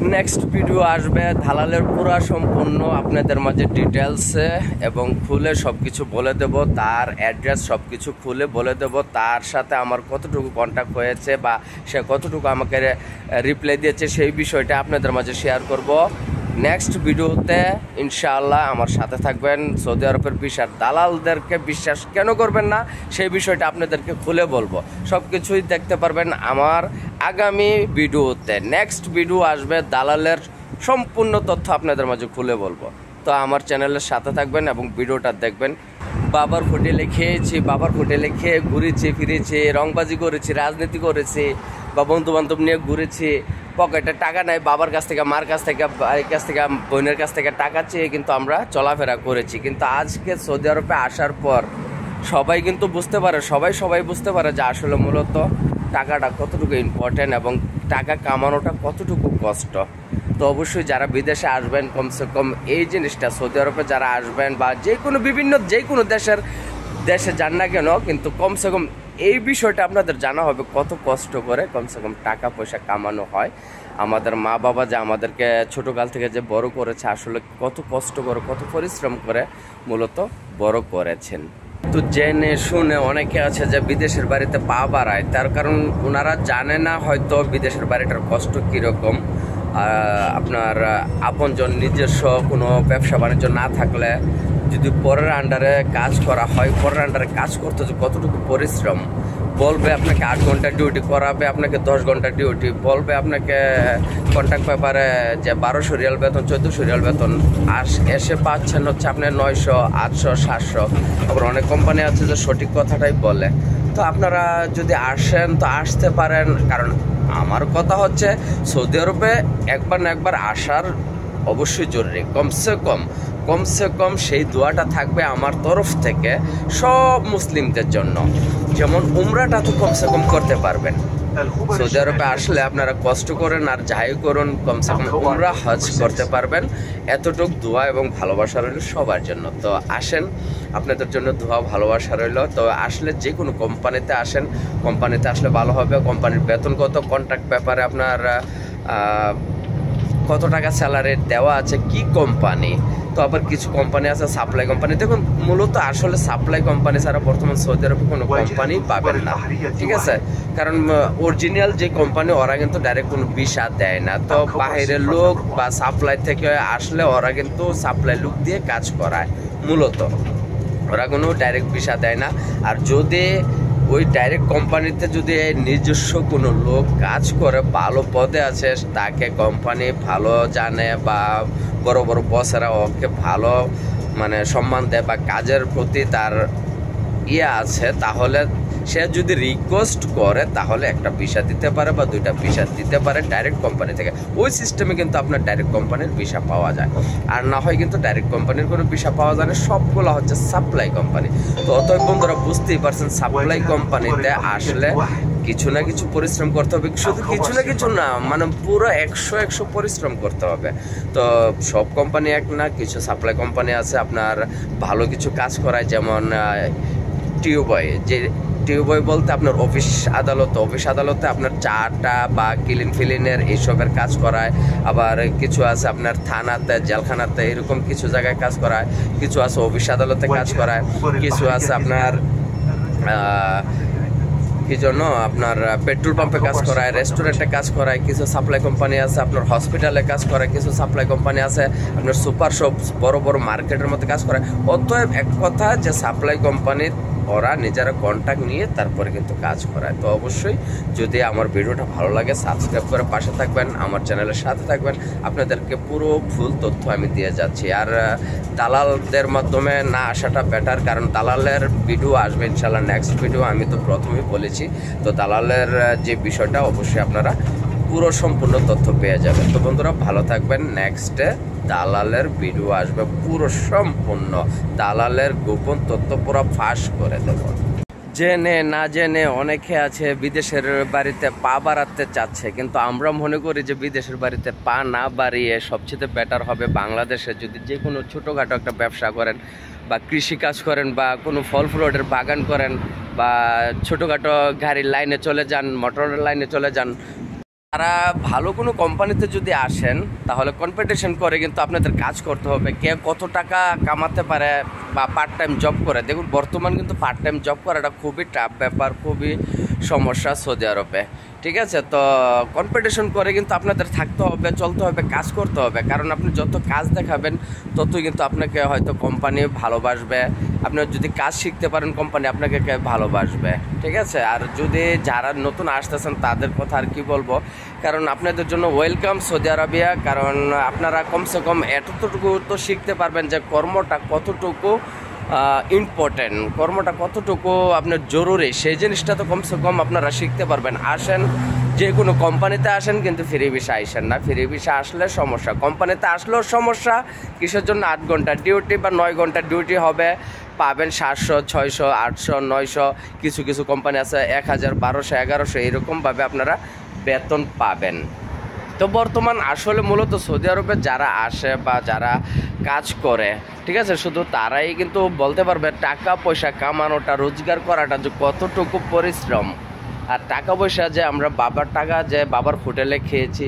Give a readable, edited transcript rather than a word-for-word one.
Next video আসবে দালালের পুরা সম্পূর্ণ আপনাদের মাঝে ডিটেলসে এবং খুলে সব কিছু বলে দেব, তার অ্যাড্রেস সব কিছু খুলে বলে দেব, তার সাথে আমার কতটুকু কন্ট্যাক্ট হয়েছে বা সে কতটুকু আমাকে রিপ্লাই দিয়েছে সেই বিষয়টা আপনাদের মাঝে শেয়ার করব নেক্সট ভিডিওতে। ইনশাআল্লাহ আমার সাথে থাকবেন। সৌদি আরবের ভিসার দালালদেরকে বিশ্বাস কেন করবেন না সেই বিষয়টা আপনাদেরকে খুলে বলবো, সব কিছুই দেখতে পারবেন আমার আগামী ভিডিওতে। নেক্সট ভিডিও আসবে দালালের সম্পূর্ণ তথ্য আপনাদের মাঝে খুলে বলবো। তো আমার চ্যানেলের সাথে থাকবেন এবং ভিডিওটা দেখবেন। বাবার হোটেলে খেয়েছি, বাবার হোটেলে খেয়ে ঘুরেছি ফিরেছি, রংবাজি করেছি, রাজনীতি করেছি বা বন্ধু বান্ধব নিয়ে ঘুরেছি, পকেটে টাকা নাই, বাবার কাছ থেকে, মার কাছ থেকে, ভাইয়ের কাছ থেকে, বোনের কাছ থেকে টাকা চেয়ে কিন্তু আমরা চলাফেরা করেছি। কিন্তু আজকে সৌদি আরবে আসার পর সবাই কিন্তু বুঝতে পারে, সবাই বুঝতে পারে যে আসলে মূলত টাকাটা কতটুকু ইম্পর্টেন্ট এবং টাকা কামানোটা কতটুকু কষ্ট। তো অবশ্যই যারা বিদেশে আসবেন কমসে কম এই জিনিসটা, সৌদি আরবে যারা আসবেন বা যে কোনো দেশে যান না কেন, কিন্তু কমসে কম এই বিষয়টা আপনাদের জানা হবে কত কষ্ট করে কমসে কম টাকা পয়সা কামানো হয়। আমাদের মা বাবা যে আমাদেরকে ছোটোকাল থেকে যে বড় করেছে, আসলে কত কষ্ট করে, কত পরিশ্রম করে মূলত বড় করেছেন। তো জেনে শুনে অনেকে আছে যে বিদেশের বাড়িতে পা বাড়ায়, তার কারণ ওনারা জানে না হয়তো বিদেশের বাড়িটার কষ্ট কীরকম। আপনার আপনজন নিজস্ব কোনো ব্যবসা বাণিজ্য না থাকলে যদি পরের আন্ডারে কাজ করা হয়, পরের আন্ডারে কাজ করতে যে কতটুকু পরিশ্রম, বলবে আপনাকে 8 ঘন্টা ডিউটি করাবে, আপনাকে 10 ঘন্টা ডিউটি, বলবে আপনাকে কন্ট্রাক্ট পেপারে যে 1200 রিয়াল বেতন, 1400 রিয়াল বেতন, এসে পাচ্ছেন হচ্ছে আপনার 900, 800, 700। আবার অনেক কোম্পানি আছে যে সঠিক কথাটাই বলে। তো আপনারা যদি আসেন তো আসতে পারেন, কারণ আমার কথা হচ্ছে সৌদি আরবে একবার না একবার আসার অবশ্যই জরুরি। কমসে কম সেই দোয়াটা থাকবে আমার তরফ থেকে সব মুসলিমদের জন্য, যেমন উমরাটা তো কমসে কম করতে পারবেন। সৌদি আরবে আসলে আপনারা কষ্ট করেন আর যাই করুন, কমসে কম উমরা হজ করতে পারবেন। এতটুক দোয়া এবং ভালোবাসা রইল সবার জন্য। তো আসেন, আপনাদের জন্য দোয়া ভালোবাসা রইল। তো আসলে যে কোনো কোম্পানিতে আসেন, কোম্পানিতে আসলে ভালো হবে। কোম্পানির বেতন কত, কন্ট্রাক্ট ব্যাপারে আপনার কত টাকা স্যালারি দেওয়া আছে, কি কোম্পানি। তো আবার কিছু কোম্পানি আছে সাপ্লাই কোম্পানি। দেখুন মূলত আসলে সাপ্লাই কোম্পানি ছাড়া বর্তমান সৌদি আরবে কোনো কোম্পানি পাবেন না, ঠিক আছে? কারণ অরিজিনাল যে কোম্পানি ওরা কিন্তু ডাইরেক্ট কোনো ভিসা দেয় না। তো বাইরের লোক বা সাপ্লাই থেকে আসলে ওরা কিন্তু সাপ্লাই লোক দিয়ে কাজ করায়, মূলত ওরা কোনো ডাইরেক্ট ভিসা দেয় না। আর যদি ওই ডাইরেক্ট কোম্পানিতে যদি নিজস্ব কোনো লোক কাজ করে, ভালো পদে আছে, তাকে কোম্পানি ভালো জানে বা বড় বড় বসেরা ওকে ভালো সম্মান দেয় বা কাজের প্রতি তার আছে, তাহলে সে যদি রিকোয়েস্ট করে তাহলে একটা ভিসা দিতে পারে বা 2টা ভিসা দিতে পারে ডাইরেক্ট কোম্পানি থেকে। ওই সিস্টেমে কিন্তু আপনার ডাইরেক্ট কোম্পানির ভিসা পাওয়া যায়। আর না হয় কিন্তু ডাইরেক্ট কোম্পানির কোনো ভিসা পাওয়া যায় না, সবগুলো হচ্ছে সাপ্লাই কোম্পানি। তো অতএব বন্ধুরা বুঝতেই পারছেন, সাপ্লাই কোম্পানিতে আসলে কিছু না কিছু পরিশ্রম করতে হবে। শুধু কিছু না কিছু না, পুরো 100 পরিশ্রম করতে হবে। তো সব কোম্পানি এক না, কিছু সাপ্লাই কোম্পানি আছে আপনার ভালো কিছু কাজ করায়, যেমন টিউবয়। যে টিউবয় বলতে আপনার অফিস আদালতে আপনার চাটা বা ক্লিনের এইসবের কাজ করায়। আবার কিছু আছে আপনার থানাতে, জেলখানাতে, এরকম কিছু জায়গায় কাজ করায়। কিছু আছে অফিস আদালতে কাজ করায়। কিছু আছে আপনার কি জন্য আপনার পেট্রোল পাম্পে কাজ করায়, রেস্টুরেন্টে কাজ করায়। কিছু সাপ্লাই কোম্পানি আছে আপনার হসপিটালে কাজ করে। কিছু সাপ্লাই কোম্পানি আছে আপনার সুপার শপ, বড় বড় মার্কেটের মধ্যে কাজ করে। অতএব এক কথা যে সাপ্লাই কোম্পানির ওরা নিজেরা কন্ট্যাক্ট নিয়ে তারপরে কিন্তু কাজ করায়। তো অবশ্যই যদি আমার ভিডিওটা ভালো লাগে সাবস্ক্রাইব করে পাশে থাকবেন, আমার চ্যানেলের সাথে থাকবেন। আপনাদেরকে পুরো ফুল তথ্য আমি দিয়ে যাচ্ছি। আর দালালদের মাধ্যমে না আসাটা বেটার, কারণ দালালের ভিডিও আসবে ইনশাল্লাহ নেক্সট ভিডিও। আমি তো প্রথমেই বলেছি, তো দালালের যে বিষয়টা অবশ্যই আপনারা পুরো সম্পূর্ণ তথ্য পেয়ে যাবেন। তো বন্ধুরা ভালো থাকবেন। নেক্সটে দালালের ভিডিও আসবে পুরো সম্পূর্ণ, দালালের গোপন তথ্য পুরো ফাঁস করে দেব। জেনে না জেনে অনেকে আছে বিদেশের বাড়িতে পা বাড়াতে চাচ্ছে, কিন্তু আমরা মনে করি যে বিদেশের বাড়িতে পা না বাড়িয়ে সবচেয়ে বেটার হবে বাংলাদেশে যদি যে কোনো ছোটোখাটো একটা ব্যবসা করেন বা কৃষিকাজ করেন বা কোনো ফল ফ্রুটের বাগান করেন বা ছোটোখাটো গাড়ির লাইনে চলে যান, মোটরের লাইনে চলে যান। তারা ভালো কোনো কোম্পানিতে যদি আসেন তাহলে কম্পিটিশন করে কিন্তু আপনাদের কাজ করতে হবে, কে কত টাকা কামাতে পারে বা পার্ট টাইম জব করে। দেখুন বর্তমান কিন্তু পার্ট টাইম জব করাটা খুবই টাফ ব্যাপার, খুবই সমস্যা সৌদি আরবে, ঠিক আছে। তো কম্পিটিশন করে কিন্তু আপনাদের থাকতে হবে, চলতে হবে, কাজ করতে হবে, কারণ আপনি যত কাজ দেখাবেন ততই কিন্তু আপনাকে হয়তো কোম্পানি ভালোবাসবে। আপনি যদি কাজ শিখতে পারেন কোম্পানি আপনাকে ভালোবাসবে, ঠিক আছে। আর যদি যারা নতুন আসতেছেন তাদের কথা আর কি বলবো, কারণ আপনাদের জন্য ওয়েলকাম সৌদি আরবিয়া। কারণ আপনারা কমসে কম এতটুকু তো শিখতে পারবেন যে কর্মটা কতটুকু ইম্পর্টেন্ট, কর্মটা কতটুকু আপনার জরুরি, সেই জিনিসটা তো কমসে কম আপনারা শিখতে পারবেন। আসেন যে কোনো কোম্পানিতে আসেন, কিন্তু ফ্রি ভিসা আইসেন না। ফ্রি ভিসা আসলে সমস্যা, কোম্পানিতে আসলেও সমস্যা। কিসের জন্য 8 ঘন্টা ডিউটি বা 9 ঘন্টা ডিউটি হবে, পাবেন 700, 600, 800, 900, কিছু কিছু কোম্পানি আছে 1000, 1200, 1100 এরকমভাবে আপনারা বেতন পাবেন। তো বর্তমান আসলে মূলত সৌদি আরবে যারা আসে বা যারা কাজ করে, ঠিক আছে, শুধু তারাই কিন্তু বলতে পারবে টাকা পয়সা কামানোটা, রোজগার করাটা যে কতটুকু পরিশ্রম। আর টাকা পয়সা যে আমরা বাবার টাকা যে বাবার হোটেলে খেয়েছি,